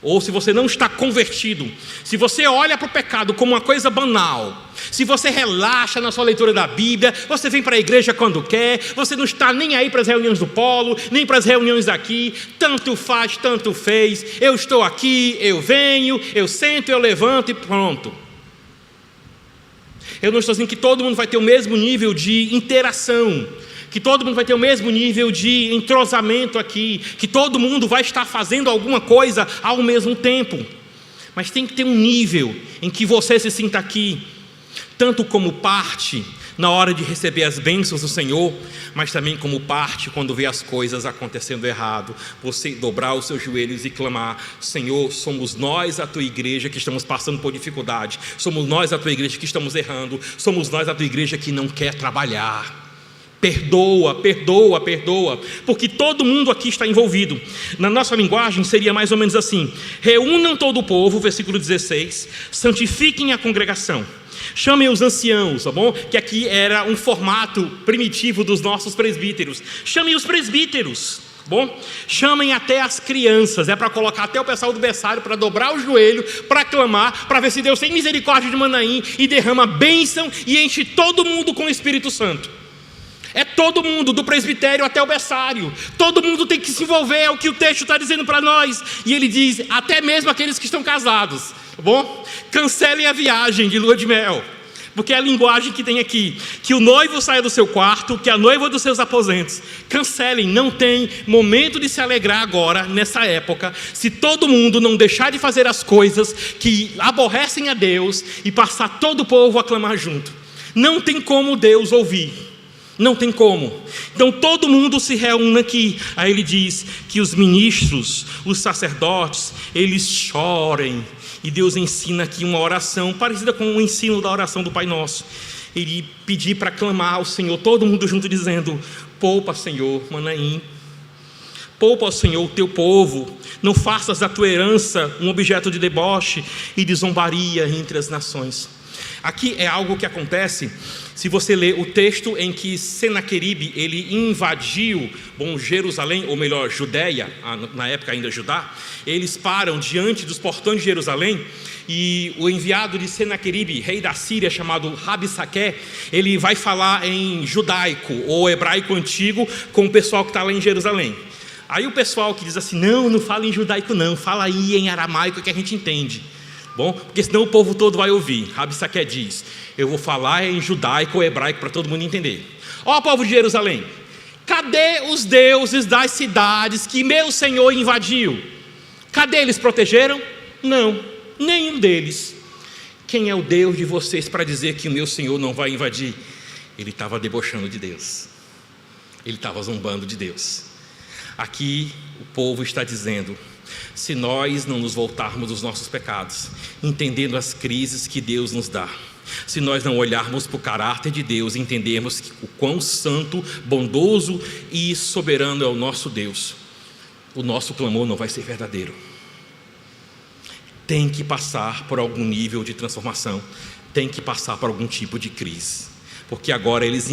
ou se você não está convertido, se você olha para o pecado como uma coisa banal, se você relaxa na sua leitura da Bíblia, você vem para a igreja quando quer, você não está nem aí para as reuniões do polo, nem para as reuniões aqui, tanto faz, tanto fez, eu estou aqui, eu venho, eu sento, eu levanto e pronto. Eu não estou dizendo que todo mundo vai ter o mesmo nível de interação, que todo mundo vai ter o mesmo nível de entrosamento aqui, que todo mundo vai estar fazendo alguma coisa ao mesmo tempo, mas tem que ter um nível em que você se sinta aqui, tanto como parte, na hora de receber as bênçãos do Senhor, mas também como parte quando vê as coisas acontecendo errado, você dobrar os seus joelhos e clamar: Senhor, somos nós a tua igreja que estamos passando por dificuldade, somos nós a tua igreja que estamos errando, somos nós a tua igreja que não quer trabalhar. Perdoa, perdoa, perdoa, porque todo mundo aqui está envolvido. Na nossa linguagem seria mais ou menos assim: reúnam todo o povo, versículo 16, santifiquem a congregação, chamem os anciãos, tá bom? Que aqui era um formato primitivo dos nossos presbíteros. Chamem os presbíteros, bom? Chamem até as crianças, é para colocar até o pessoal do berçário, para dobrar o joelho, para clamar, para ver se Deus tem misericórdia de Manaim e derrama bênção e enche todo mundo com o Espírito Santo. É todo mundo, do presbitério até o berçário. Todo mundo tem que se envolver, é o que o texto está dizendo para nós. E ele diz, até mesmo aqueles que estão casados, tá bom? Cancelem a viagem de lua de mel, porque é a linguagem que tem aqui: que o noivo saia do seu quarto, que a noiva dos seus aposentos. Cancelem, não tem momento de se alegrar agora, nessa época, se todo mundo não deixar de fazer as coisas que aborrecem a Deus e passar todo o povo a clamar junto. Não tem como Deus ouvir. Não tem como. Então todo mundo se reúne aqui. Aí ele diz que os ministros, os sacerdotes, eles chorem. E Deus ensina aqui uma oração parecida com o ensino da oração do Pai Nosso. Ele pedir para clamar ao Senhor, todo mundo junto, dizendo: poupa, Senhor, Manaim. Poupa, Senhor, o teu povo. Não faças da tua herança um objeto de deboche e de zombaria entre as nações. Aqui é algo que acontece. Se você ler o texto em que Senaqueribe, ele invadiu Jerusalém, ou melhor, Judéia, na época ainda Judá, eles param diante dos portões de Jerusalém, e o enviado de Senaqueribe, rei da Síria, chamado Rabsaqué, ele vai falar em judaico, ou hebraico antigo, com o pessoal que está lá em Jerusalém. Aí o pessoal que diz assim: não fala em judaico não, fala aí em aramaico que a gente entende. Bom, porque senão o povo todo vai ouvir. Rabsaqué diz: eu vou falar em judaico ou hebraico para todo mundo entender. Ó povo de Jerusalém, cadê os deuses das cidades que meu Senhor invadiu? Cadê eles? Protegeram? Não, nenhum deles. Quem é o Deus de vocês para dizer que o meu Senhor não vai invadir? Ele estava debochando de Deus, ele estava zombando de Deus. Aqui o povo está dizendo: se nós não nos voltarmos dos nossos pecados, entendendo as crises que Deus nos dá, se nós não olharmos para o caráter de Deus, entendermos o quão santo, bondoso e soberano é o nosso Deus, o nosso clamor não vai ser verdadeiro. Tem que passar por algum nível de transformação, tem que passar por algum tipo de crise, porque agora eles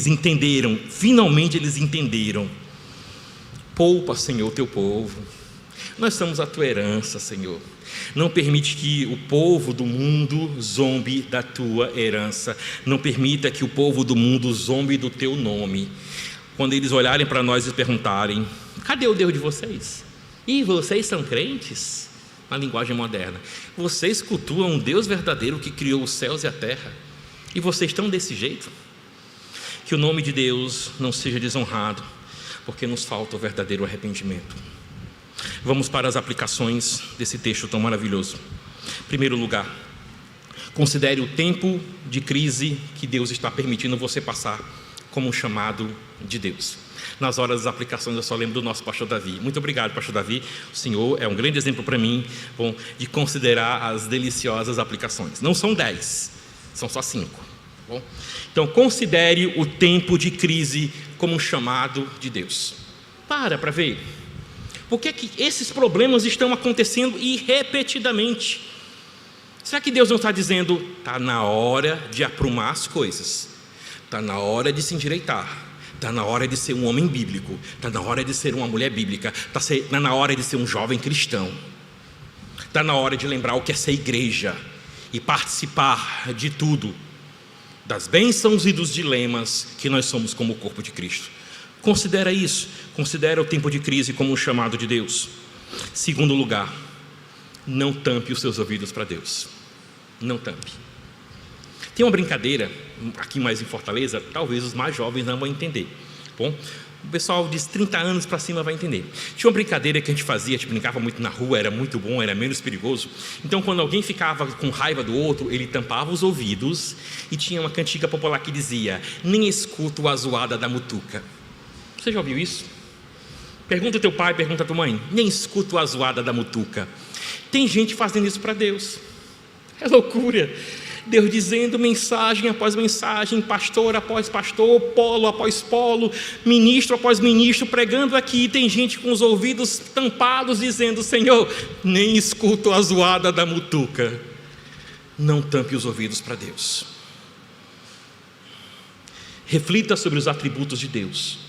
entenderam, finalmente eles entenderam. Poupa, Senhor, teu povo. Nós somos a tua herança, Senhor. Não permite que o povo do mundo zombe da tua herança. Não permita que o povo do mundo zombe do teu nome. Quando eles olharem para nós e perguntarem: cadê o Deus de vocês? E vocês são crentes? Na linguagem moderna, vocês cultuam um Deus verdadeiro que criou os céus e a terra, e vocês estão desse jeito? Que o nome de Deus não seja desonrado, porque nos falta o verdadeiro arrependimento. Vamos para as aplicações desse texto tão maravilhoso. Em primeiro lugar, considere o tempo de crise que Deus está permitindo você passar como um chamado de Deus. Nas horas das aplicações eu só lembro do nosso pastor Davi. Muito obrigado, pastor Davi. O senhor é um grande exemplo para mim, de considerar as deliciosas aplicações. Não são 10, são só 5. Bom? Então considere o tempo de crise como um chamado de Deus. Para ver. Por que esses problemas estão acontecendo repetidamente? Será que Deus não está dizendo: está na hora de aprumar as coisas, está na hora de se endireitar, está na hora de ser um homem bíblico, está na hora de ser uma mulher bíblica, está na hora de ser um jovem cristão, está na hora de lembrar o que é ser igreja e participar de tudo, das bênçãos e dos dilemas que nós somos como o corpo de Cristo? Considera isso, considera o tempo de crise como um chamado de Deus. Segundo lugar, não tampe os seus ouvidos para Deus. Não tampe. Tem uma brincadeira, aqui mais em Fortaleza, talvez os mais jovens não vão entender. Bom, O pessoal de 30 anos para cima vai entender. Tinha uma brincadeira que a gente fazia, a gente brincava muito na rua, era muito bom, era menos perigoso. Então, quando alguém ficava com raiva do outro, ele tampava os ouvidos e tinha uma cantiga popular que dizia: nem escuto a zoada da mutuca. Você já ouviu isso? Pergunta ao teu pai, pergunta à tua mãe: nem escuto a zoada da mutuca. Tem gente fazendo isso para Deus. É loucura. Deus dizendo mensagem após mensagem, pastor após pastor, polo após polo, ministro após ministro, pregando aqui. Tem gente com os ouvidos tampados dizendo: Senhor, nem escuto a zoada da mutuca. Não tampe os ouvidos para Deus. Reflita sobre os atributos de Deus.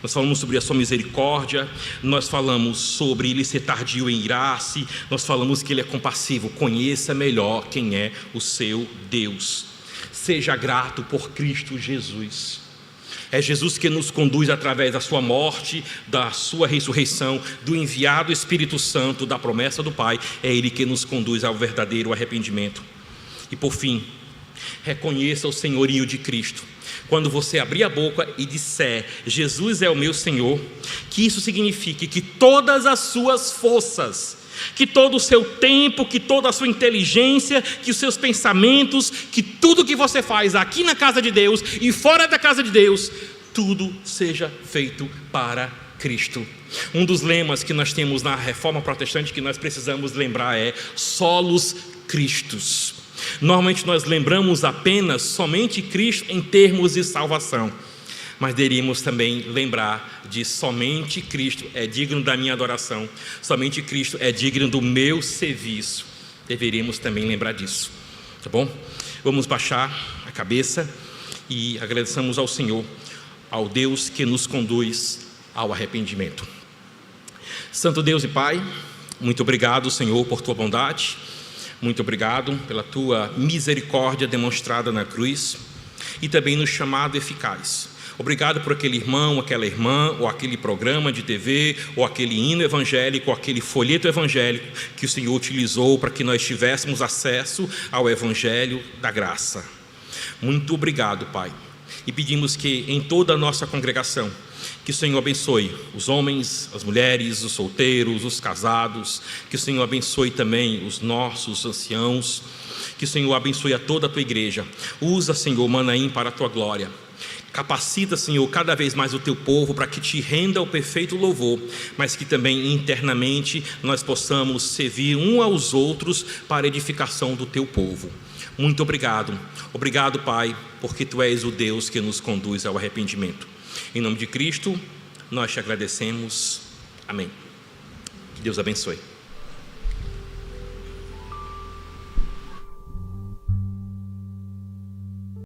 Nós falamos sobre a sua misericórdia, nós falamos sobre ele ser tardio em irar-se, nós falamos que ele é compassivo. Conheça melhor quem é o seu Deus. Seja grato por Cristo Jesus. É Jesus que nos conduz através da sua morte, da sua ressurreição, do enviado Espírito Santo, da promessa do Pai. É Ele que nos conduz ao verdadeiro arrependimento. E por fim, reconheça o senhorio de Cristo. Quando você abrir a boca e disser: Jesus é o meu Senhor, que isso signifique que todas as suas forças, que todo o seu tempo, que toda a sua inteligência, que os seus pensamentos, que tudo que você faz aqui na casa de Deus e fora da casa de Deus, tudo seja feito para Cristo. Um dos lemas que nós temos na Reforma Protestante que nós precisamos lembrar é: solos Christus. Normalmente nós lembramos apenas somente Cristo em termos de salvação, mas deveríamos também lembrar de somente Cristo é digno da minha adoração, somente Cristo é digno do meu serviço. Deveríamos também lembrar disso, tá bom? Vamos baixar a cabeça e agradeçamos ao Senhor, ao Deus que nos conduz ao arrependimento. Santo Deus e Pai, muito obrigado, Senhor, por tua bondade. Muito obrigado pela tua misericórdia demonstrada na cruz e também no chamado eficaz. Obrigado por aquele irmão, aquela irmã, ou aquele programa de TV, ou aquele hino evangélico, ou aquele folheto evangélico que o Senhor utilizou para que nós tivéssemos acesso ao evangelho da graça. Muito obrigado, Pai. E pedimos que em toda a nossa congregação, que o Senhor abençoe os homens, as mulheres, os solteiros, os casados. Que o Senhor abençoe também os nossos anciãos. Que o Senhor abençoe a toda a tua igreja. Usa, Senhor, Manaim para a tua glória. Capacita, Senhor, cada vez mais o teu povo para que te renda o perfeito louvor, mas que também internamente nós possamos servir uns aos outros para a edificação do teu povo. Muito obrigado. Obrigado, Pai, porque tu és o Deus que nos conduz ao arrependimento. Em nome de Cristo, nós te agradecemos. Amém. Que Deus abençoe.